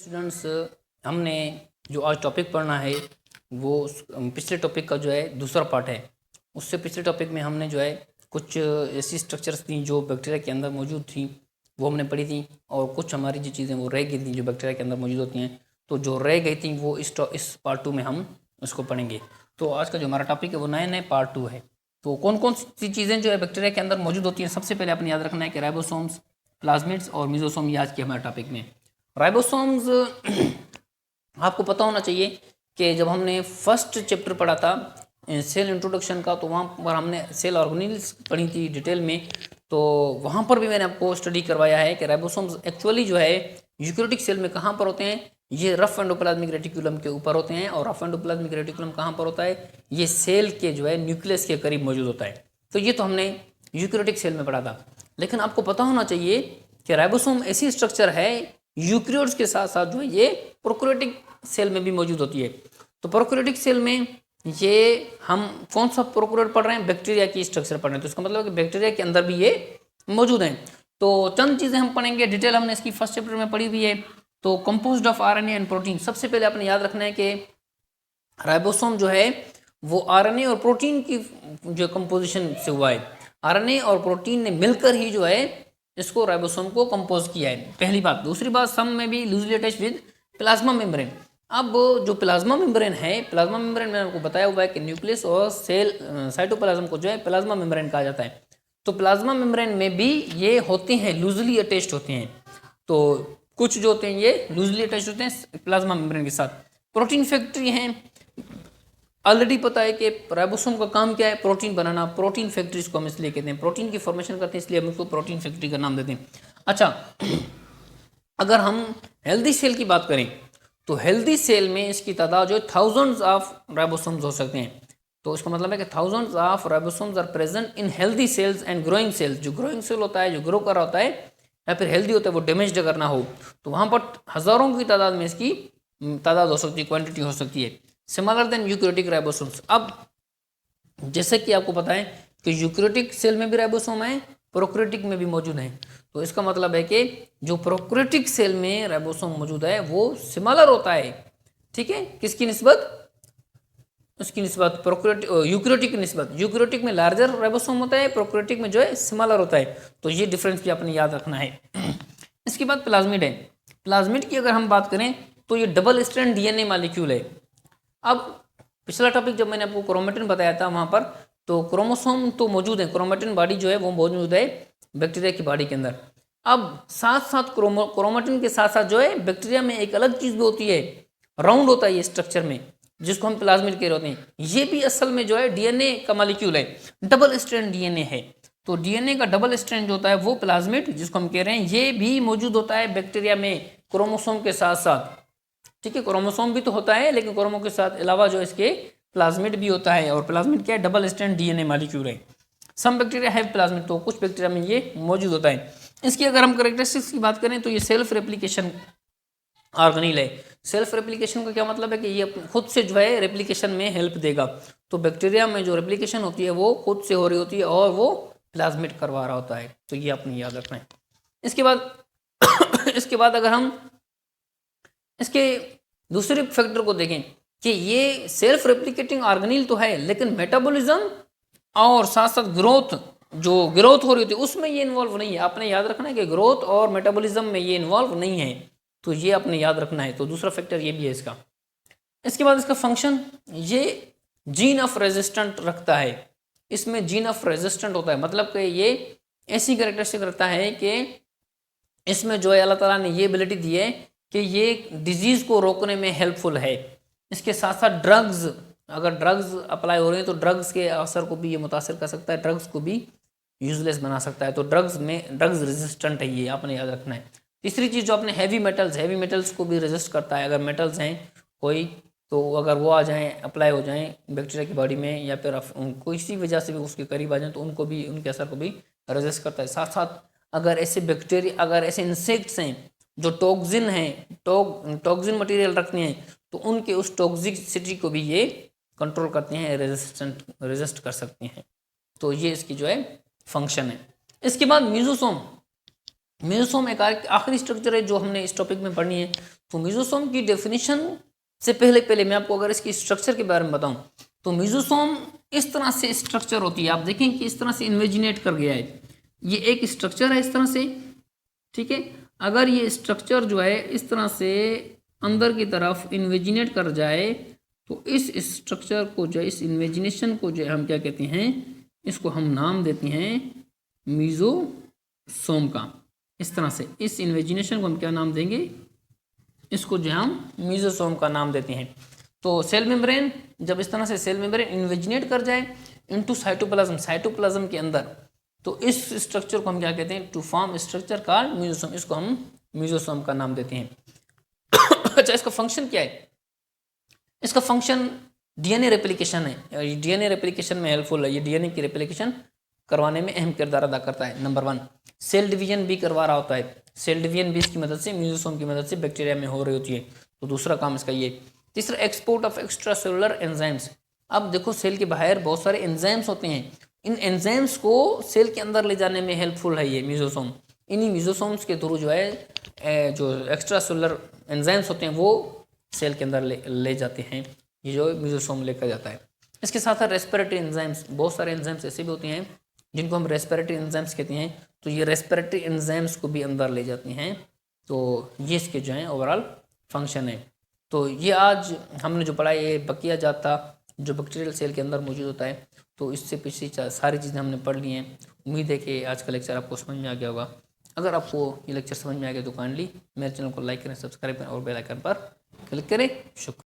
Students, हमने जो आज टॉपिक पढ़ना है वो पिछले टॉपिक का जो है दूसरा पार्ट है। उससे पिछले टॉपिक में हमने जो है कुछ ऐसी स्ट्रक्चर्स थी जो बैक्टीरिया के अंदर मौजूद थी, वो हमने पढ़ी थी, और कुछ हमारी जो चीज़ें वो रह गई थी जो बैक्टीरिया के अंदर मौजूद होती हैं। तो जो रह गई थी वो इस पार्ट 2 में हम उसको पढ़ेंगे। तो आज का जो हमारा टॉपिक है वो नए पार्ट 2 है। तो कौन कौन सी चीज़ें जो है बैक्टीरिया के अंदर मौजूद होती हैं, सबसे पहले आपने याद रखना है कि राइबोसोम्स, प्लाज्मिड्स और मेसोसोम, ये आज के हमारे टॉपिक में। राइबोसोम्स आपको पता होना चाहिए कि जब हमने फर्स्ट चैप्टर पढ़ा था सेल इंट्रोडक्शन का, तो वहाँ पर हमने सेल ऑर्गेनेल्स पढ़ी थी डिटेल में। तो वहाँ पर भी मैंने आपको स्टडी करवाया है कि राइबोसोम्स एक्चुअली जो है यूकैरियोटिक सेल में कहाँ पर होते हैं। ये रफ एंडोप्लाज्मिक रेटिकुलम के ऊपर होते हैं। और रफ एंडोप्लाज्मिक रेटिकुलम कहाँ पर होता है, ये सेल के जो है न्यूक्लियस के करीब मौजूद होता है। तो ये तो हमने यूकैरियोटिक सेल में पढ़ा था। लेकिन आपको पता होना चाहिए कि राइबोसोम ऐसी स्ट्रक्चर है यूकैरियोट्स के साथ साथ जो है ये प्रोकैरियोटिक सेल में भी मौजूद होती है। तो प्रोकैरियोटिक सेल में ये हम कौन सा प्रोकैरियोट पढ़ रहे हैं, बैक्टीरिया की स्ट्रक्चर पढ़ रहे हैं। तो इसका मतलब है कि बैक्टीरिया के अंदर भी ये मौजूद हैं। तो चंद चीज़ें हम पढ़ेंगे, डिटेल हमने इसकी फर्स्ट चैप्टर में पढ़ी हुई है। तो composed of RNA and protein, सबसे पहले आपने याद रखना है कि राइबोसोम जो है वो आरएनए और प्रोटीन की जो कंपोजिशन से हुआ है। आरएनए और प्रोटीन ने मिलकर ही जो है इसको राइबोसोम को कंपोज किया है, पहली बात। दूसरी बात, सम में भी loosely attached with plasma membrane. अब जो प्लाज्मा मेम्ब्रेन है, प्लाज्मा मेम्ब्रेन मैंने आपको बताया हुआ है कि न्यूक्लियस और सेल साइटोप्लाज्म को जो है प्लाज्मा मेम्ब्रेन कहा जाता है। तो प्लाज्मा मेम्ब्रेन में भी ये होते हैं, लूजली अटैच्ड होते हैं। तो कुछ जो होते हैं ये लूजली अटैच्ड होते हैं प्लाज्मा मेम्ब्रेन के साथ। प्रोटीन फैक्ट्री हैं, ऑलरेडी पता है कि राइबोसोम का काम क्या है, प्रोटीन बनाना। प्रोटीन फैक्ट्रीज को हम इसलिए कहते हैं, प्रोटीन की फॉर्मेशन करते हैं, इसलिए हम इसको प्रोटीन फैक्ट्री का नाम देते हैं। अच्छा, अगर हम हेल्दी सेल की बात करें तो हेल्दी सेल में इसकी तादाद जो है थाउजेंड्स ऑफ राइबोसोम्स हो सकते हैं। तो इसका मतलब है कि thousands of ribosomes are present in healthy cells and growing cells. जो ग्रोइंग सेल होता है, जो ग्रो कर रहा होता है या फिर हेल्दी होता है, वो डैमेज अगर ना हो तो वहाँ पर हज़ारों की तादाद में इसकी तादाद हो सकती है, क्वांटिटी हो सकती है, सिमिलर देन यूकैरियोटिक राइबोसोम्स। अब जैसे कि आपको पता है कि यूकैरियोटिक सेल में भी राइबोसोम है, प्रोकैरियोटिक में भी मौजूद है। तो इसका मतलब है कि जो प्रोकैरियोटिक सेल में राइबोसोम मौजूद है वो सिमिलर होता है, ठीक है, किसकी निस्बत, उसकी निस्बत यूकैरियोटिक की निस्बत। यूकैरियोटिक में लार्जर राइबोसोम होता है, प्रोकैरियोटिक में जो है सिमिलर होता है। तो ये डिफरेंस भी आपने याद रखना है। इसके बाद प्लाज्मिड है। प्लाज्मिड की अगर हम बात करें तो ये डबल स्ट्रैंड डीएनए मॉलिक्यूल है। अब पिछला टॉपिक जब मैंने आपको क्रोमेटिन बताया था वहाँ पर, तो क्रोमोसोम तो मौजूद है, क्रोमेटिन बॉडी जो है वो मौजूद है बैक्टीरिया की बॉडी के अंदर। अब साथ साथ क्रोमेटिन के साथ साथ जो है बैक्टीरिया में एक अलग चीज़ भी होती है, राउंड होता है ये स्ट्रक्चर में, जिसको हम प्लाज्मिड कह रहे होते हैं। ये भी असल में जो है डीएनए का मॉलिक्यूल है, डबल स्ट्रैंड डीएनए है। तो डीएनए का डबल स्ट्रैंड जो होता है वो प्लाज्मिड जिसको हम कह रहे हैं, ये भी मौजूद होता है बैक्टीरिया में क्रोमोसोम के साथ साथ, ठीक है। क्रोमोसोम भी तो होता है लेकिन क्रोमोसोम के साथ अलावा जो इसके प्लाज्मिड भी होता है। और प्लाज्मिड क्या है, डबल स्ट्रैंड डीएनए मॉलिक्यूल है। सम बैक्टीरिया है प्लाज्मिड, तो कुछ बैक्टीरिया में ये मौजूद होता है। इसकी अगर हम कैरेक्टरिस्टिक्स की बात करें तो ये सेल्फ रेप्लिकेशन ऑर्गेनेल है। सेल्फ रेप्लिकेशन का क्या मतलब है कि ये खुद से जो है रेप्लिकेशन में हेल्प देगा। तो बैक्टीरिया में जो रेप्लिकेशन होती है वो खुद से हो रही होती है और वो प्लाज्मिड करवा रहा होता है। तो ये आपने याद रखना है। इसके बाद इसके बाद अगर हम इसके दूसरे फैक्टर को देखें कि ये सेल्फ रेप्लिकेटिंग ऑर्गेनेल तो है, लेकिन मेटाबॉलिज्म और साथ साथ ग्रोथ, जो ग्रोथ हो रही होती है उसमें ये इन्वॉल्व नहीं है। आपने याद रखना है कि ग्रोथ और मेटाबॉलिज्म में ये इन्वॉल्व नहीं है, तो ये आपने याद रखना है। तो दूसरा फैक्टर ये भी है इसका। इसके बाद इसका फंक्शन, ये जीन ऑफ रेजिस्टेंट रखता है। इसमें जीन ऑफ रेजिस्टेंट होता है, मतलब कि ये ऐसी कैरेक्टरिस्टिक रखता है कि इसमें जो है अल्लाह ताला ने ये एबिलिटी दी है कि ये डिजीज़ को रोकने में हेल्पफुल है। इसके साथ साथ ड्रग्स, अगर ड्रग्स अप्लाई हो रहे हैं तो ड्रग्स के असर को भी ये मुतासर कर सकता है, ड्रग्स को भी यूजलेस बना सकता है। तो ड्रग्स रेजिस्टेंट है, ये आपने याद रखना है। तीसरी चीज़ जो आपने हैवी मेटल्स को भी रेजिस्ट करता है। अगर मेटल्स हैं कोई, तो अगर वो आ जाएँ, अप्लाई हो जाएँ बैक्टीरिया की बॉडी में या फिर किसी वजह से भी उसके करीब आ जाएँ, तो उनको भी, उनके असर को भी रेजिस्ट करता है। साथ साथ अगर ऐसे बैक्टीरिया, अगर ऐसे इंसेक्ट्स हैं जो टॉक्सिन हैं, टॉक्सिन मटेरियल रखते हैं, तो उनके उस टॉक्सिसिटी को भी ये कंट्रोल करते हैं, रेजिस्ट कर सकते हैं। तो ये इसकी जो है फंक्शन है। इसके बाद मेसोसोम एक आखिरी स्ट्रक्चर है जो हमने इस टॉपिक में पढ़नी है। तो मीजोसोम की डेफिनेशन से पहले मैं आपको अगर इसकी स्ट्रक्चर के बारे में बताऊं तो मीजोसोम इस तरह से स्ट्रक्चर होती है, आप देखें कि इस तरह से इन्वेजिनेट कर गया है, ये एक स्ट्रक्चर है इस तरह से, ठीक है। अगर ये स्ट्रक्चर जो है इस तरह से अंदर की तरफ इन्वेजिनेट कर जाए तो इस स्ट्रक्चर को जो है, इस इन्वेजिनेशन को जो है हम क्या कहते हैं, इसको हम नाम देते हैं मीजोसोम का। इस तरह से इस इन्वेजिनेशन को हम क्या नाम देंगे, इसको जो हम मीजोसोम का नाम देते हैं। तो सेल मेम्ब्रेन, जब इस तरह से सेल मेम्ब्रेन इन्वेजिनेट कर जाए इनटू साइटोप्लाज्म, साइटोप्लाज्म के अंदर, तो इस स्ट्रक्चर को हम क्या कहते हैं, to form structure called mesosome, इसको हम मीजोसोम का नाम देते हैं। अच्छा, इसका फंक्शन क्या है, इसका फंक्शन डीएनए रेप्लिकेशन है, ये डीएनए रेप्लिकेशन में हेल्पफुल है, ये डीएनए की रेप्लिकेशन करवाने में अहम किरदार अदा करता है। नंबर 1, सेल डिवीजन भी करवा रहा होता है, सेल डिवीजन भी इसकी मदद से, मीजोसोम की मदद से बैक्टीरिया में हो रही होती है, तो दूसरा काम इसका ये। तीसरा, export of extra cellular enzymes. अब देखो सेल के बाहर बहुत सारे एंजाइम्स होते हैं, इन एंजाइम्स को सेल के अंदर ले जाने में हेल्पफुल है ये मीजोसोम। इन्हीं मीजोसोम्स के थ्रू जो है जो एक्स्ट्रा सेलुलर एंजाइम्स होते हैं वो सेल के अंदर ले जाते हैं, ये जो मीजोसोम लेकर जाता है। इसके साथ साथ रेस्पिरेटरी एंजाइम्स, बहुत सारे एंजाइम्स ऐसे भी होते हैं जिनको हम रेस्पिरेटरी एंजाइम्स कहते हैं, तो ये रेस्पिरेटरी एंजाइम्स को भी अंदर ले जाती हैं। तो ये इसके जो हैं ओवरऑल फंक्शन है। तो ये आज हमने जो पढ़ा ये बकिया जाता जो बैक्टीरियल सेल के अंदर मौजूद होता है, तो इससे पिछली सारी चीज़ें हमने पढ़ ली हैं। उम्मीद है कि आज का लेक्चर आपको समझ में आ गया होगा। अगर आपको ये लेक्चर समझ में आ गया तो काइंडली मेरे चैनल को लाइक करें, सब्सक्राइब करें और बेल आइकन पर क्लिक करें। शुक्रिया।